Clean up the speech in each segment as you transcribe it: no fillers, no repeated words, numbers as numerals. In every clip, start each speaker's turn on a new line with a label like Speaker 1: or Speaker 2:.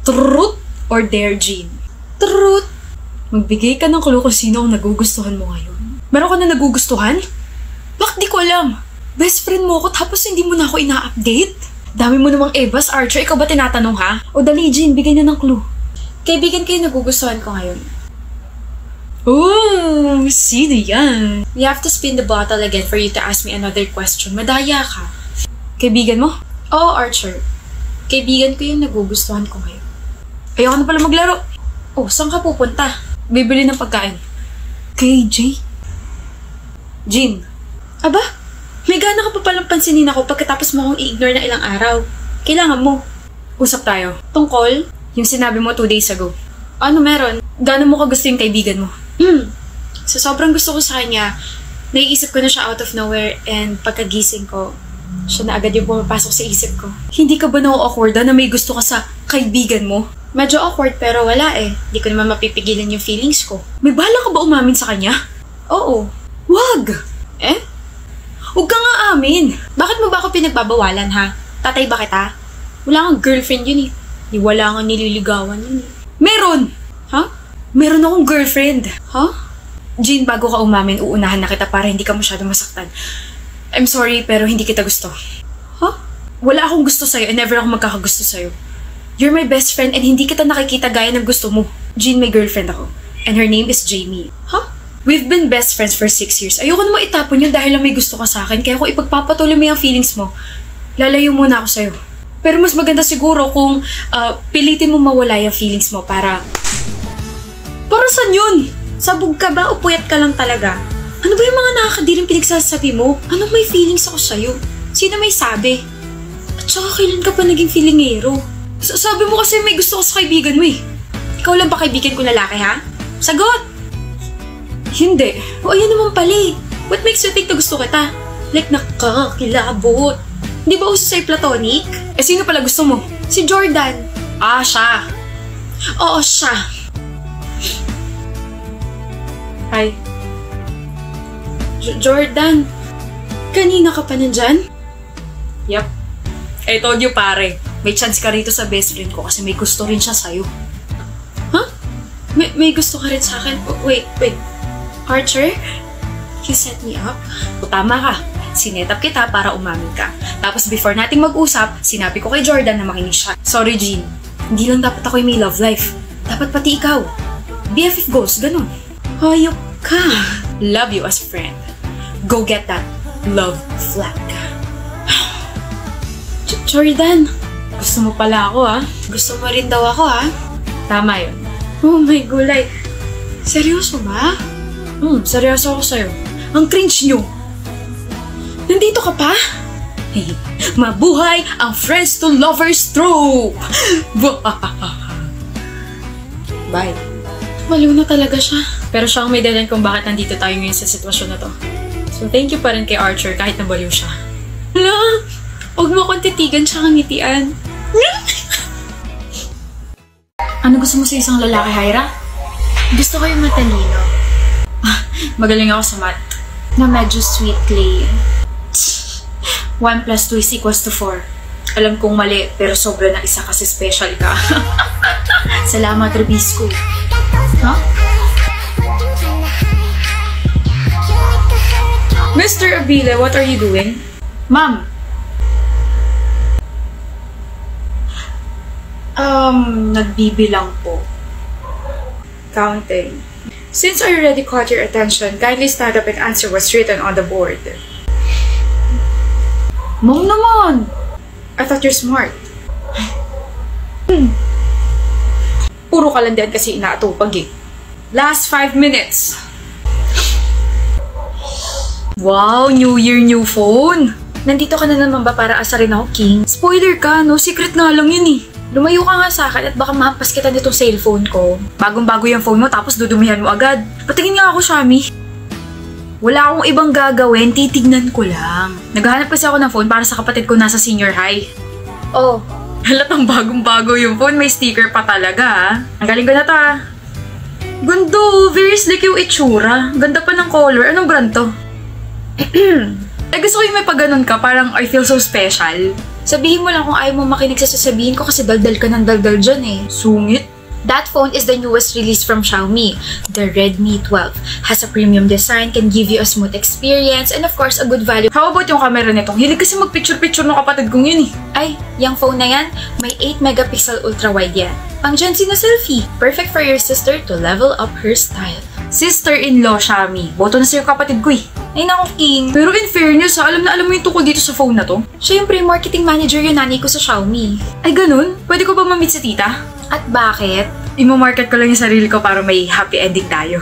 Speaker 1: Truth or dare, Jean?
Speaker 2: Truth.
Speaker 1: Magbigay ka ng clue kung sino ang nagugustuhan mo ngayon. Meron ka na nagugustuhan? Bakit di ko alam? Best friend mo ako tapos hindi mo na ako ina-update? Dami mo namang Evas, Archer. Ikaw ba tinatanong ha? O dali, Jean, bigay na ng clue.
Speaker 2: Kaibigan kayo nagugustuhan ko ngayon.
Speaker 1: Oh, sino yan?
Speaker 2: You have to spin the bottle again for you to ask me another question. Madaya ka.
Speaker 1: Kaibigan mo?
Speaker 2: Oo, Archer. Kaibigan ko yung nagugustuhan ko ngayon.
Speaker 1: Ayoko na pala maglaro.
Speaker 2: Oh, saan ka pupunta?
Speaker 1: Bibili ng pagkain. Kay Jay? Jean.
Speaker 2: Aba, may gana ka pa palang pansinin ako pagkatapos mo akong i-ignore na ilang araw. Kailangan mo.
Speaker 1: Usap tayo.
Speaker 2: Tungkol?
Speaker 1: Yung sinabi mo 2 days ago.
Speaker 2: Ano meron?
Speaker 1: Gano'n mo kagusto yung kaibigan mo?
Speaker 2: So sobrang gusto ko sa kanya, naiisip ko na siya out of nowhere and pagkagising ko, siya na agad yung pumapasok sa isip ko.
Speaker 1: Hindi ka ba na-awkward na may gusto ka sa kaibigan mo?
Speaker 2: Medyo awkward pero wala eh. Di ko naman mapipigilan yung feelings ko.
Speaker 1: May bala ka ba umamin sa kanya?
Speaker 2: Oo.
Speaker 1: Wag!
Speaker 2: Eh?
Speaker 1: Huwag ka nga amin.
Speaker 2: Bakit mo ba ako pinagbabawalan ha? Tatay ba kita? Wala kang girlfriend yun eh. Di wala kang nililigawan yun eh.
Speaker 1: Meron!
Speaker 2: Ha?
Speaker 1: Meron akong girlfriend.
Speaker 2: Ha?
Speaker 1: Jean, bago ka umamin, uunahan na kita para hindi ka masyado masaktan. I'm sorry, pero hindi kita gusto.
Speaker 2: Ha?
Speaker 1: Wala akong gusto sa'yo and never ako magkakagusto sa'yo. You're my best friend and hindi kita nakikita gaya ng gusto mo. Jean, may girlfriend ako. And her name is Jamie.
Speaker 2: Ha?
Speaker 1: We've been best friends for 6 years. Ayoko namang itapon yun dahil lang may gusto ka sa akin. Kaya kung ipagpapatuloy mo yung feelings mo, lalayo muna ako sa'yo. Pero mas maganda siguro kung pilitin mo mawala yung feelings mo para... Para saan yun?
Speaker 2: Sabog ka ba o puyat ka lang talaga?
Speaker 1: Ano ba yung mga nakakadiring pinagsasabi mo?
Speaker 2: Anong may feelings ako sa'yo? Sino may sabi?
Speaker 1: At saka kailan ka pa naging feelingero? Sabi mo kasi may gusto ko sa kaibigan mo eh.
Speaker 2: Ikaw lang ba kaibigan ko lalaki ha? Sagot!
Speaker 1: Hindi.
Speaker 2: O ayun naman pala eh. What makes you think na gusto kita? Like nakakakilabot. Di ba uso sa'yo platonic?
Speaker 1: Eh sino pala gusto mo?
Speaker 2: Si Jordan.
Speaker 1: Ah, siya.
Speaker 2: Oo, siya.
Speaker 1: Hi.
Speaker 2: Jordan, kanina ka pa nandyan?
Speaker 1: Yup. I told you pare, may chance ka rito sa best friend ko kasi may gusto rin siya sa'yo.
Speaker 2: Huh? May gusto ka rin sa akin? Wait. Archer? You set me up?
Speaker 1: O tama ka. Sinetap kita para umamin ka. Tapos before nating mag-usap, sinabi ko kay Jordan na makinig siya. Sorry, Jean. Hindi lang dapat ako yung may love life. Dapat pati ikaw. BFF goals, ganun.
Speaker 2: Hayop ka.
Speaker 1: Love you as friend. Go get that love flag.
Speaker 2: Jordan,
Speaker 1: gusto mo pala ako ha?
Speaker 2: Gusto mo rin daw ako ha?
Speaker 1: Tama yun.
Speaker 2: Oh my gulay. Seryoso ba?
Speaker 1: Seryoso ako sa'yo. Ang cringe nyo.
Speaker 2: Nandito ka pa?
Speaker 1: Mabuhay ang friends to lovers trope! Bye.
Speaker 2: Maliw na talaga siya.
Speaker 1: Pero siya ang may dahilan kung bakit nandito tayo ngayon sa sitwasyon na to. So thank you pa rin kay Archer kahit nabaliw siya.
Speaker 2: Hala! Huwag mo akong titigan siya kang ngitian.
Speaker 1: Ano gusto mo sa isang lalaki, Hyra?
Speaker 2: Gusto ko yung matalino.
Speaker 1: Magaling ako sa math.
Speaker 2: Na medyo sweet clay.
Speaker 1: 1 + 2 = 4. Alam kong mali, pero sobra na isa kasi special ka. Salamat, Rubisco. Huh? Mr. Abile, what are you doing? Ma'am! Nagbibilang po. Counting. Since I already caught your attention, kindly stand up and answer what's written on the board. Mom naman! I thought you're smart. Puro kalandian kasi inaatupag eh. Last 5 minutes. Wow, New Year, new phone. Nandito ka na naman ba para asarin ako, King? Spoiler ka, no? Secret nga lang yun eh. Lumayo ka nga sa akin at baka mahampas kita nitong cellphone ko. Bagong-bago yung phone mo tapos dudumihan mo agad. Patingin nga ako, Shami. Wala akong ibang gagawin, titignan ko lang. Naghahanap kasi ako ng phone para sa kapatid ko nasa senior high.
Speaker 2: Oh.
Speaker 1: Halatang bagong-bago yung phone, may sticker pa talaga ha. Ang galing ko na to ha. Gundo, very slick yung itsura. Ganda pa ng color. Anong brand to? Gusto ko yung may pag-ganon ka, parang I feel so special. Sabihin mo lang kung ayaw mo makinig sa sasabihin ko kasi daldal ka ng daldal dyan eh. Sungit. That phone is the newest release from Xiaomi. The Redmi 12 has a premium design, can give you a smooth experience, and of course, a good value. How about yung camera nitong? Hilig kasi magpicture-picture ng kapatid kong yun eh. Ay, yung phone na yan, may 8 megapixel ultra-wide yan. Pang Gen Z na selfie. Perfect for your sister to level up her style. Sister-in-law, Xiaomi. Boto na sa'yo kapatid ko eh. Ay naku, King. Pero in fairness alam na alam mo yung tukol dito sa phone na to. Siya yung pre-marketing manager yung nanay ko sa Xiaomi. Ay ganun? Pwede ko ba ma-meet si tita? At bakit? Imo-market ko lang yung sarili ko para may happy ending tayo.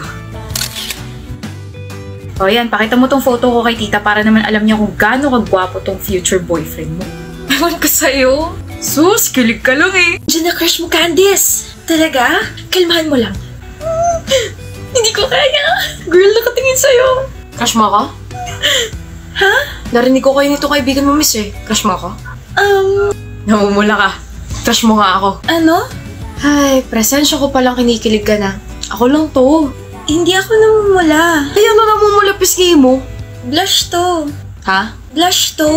Speaker 1: O yan, pakita mo tong photo ko kay tita para naman alam niya kung gaano kagwapo tong future boyfriend mo. Ewan ko sa'yo. Sus, kilig ka lang eh. Diyan na crush mo, Candice. Talaga? Kalmahan mo lang. Hindi ko kaya. Girl, nakatingin sa'yo.
Speaker 2: Crush mo ako?
Speaker 1: Ha?
Speaker 2: Narinig ko kayo nito kaibigan mo, miss eh. Crush mo ako? Namumula ka. Crush mo nga ako.
Speaker 1: Ano?
Speaker 2: Ay, presensya ko palang kinikilig ka na. Ako lang to.
Speaker 1: Hindi ako namumula.
Speaker 2: Ay, ano namumula pisngi mo?
Speaker 1: Blush to.
Speaker 2: Ha?
Speaker 1: Blush to.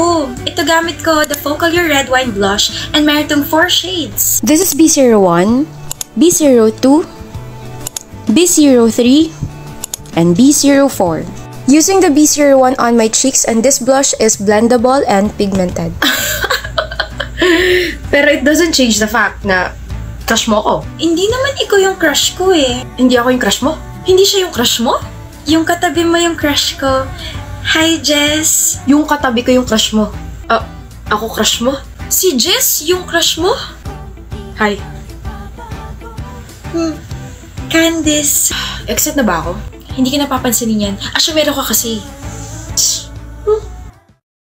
Speaker 1: Ito gamit ko, the Focalure Red Wine Blush, and meron tong 4 shades.
Speaker 2: This is B01, B02, B03, and B04. Using the B01 on my cheeks, and this blush is blendable and pigmented. Pero it doesn't change the fact na crush mo ako.
Speaker 1: Hindi naman ikaw yung crush ko eh.
Speaker 2: Hindi ako yung crush mo?
Speaker 1: Hindi siya yung crush mo? Yung katabi mo yung crush ko. Hi, Jess.
Speaker 2: Yung katabi ko yung crush mo. Ako crush mo?
Speaker 1: Si Jess yung crush mo?
Speaker 2: Hi.
Speaker 1: Candice.
Speaker 2: Exit na ba ako?
Speaker 1: Hindi ka napapansinin yan. Asyumero ka kasi.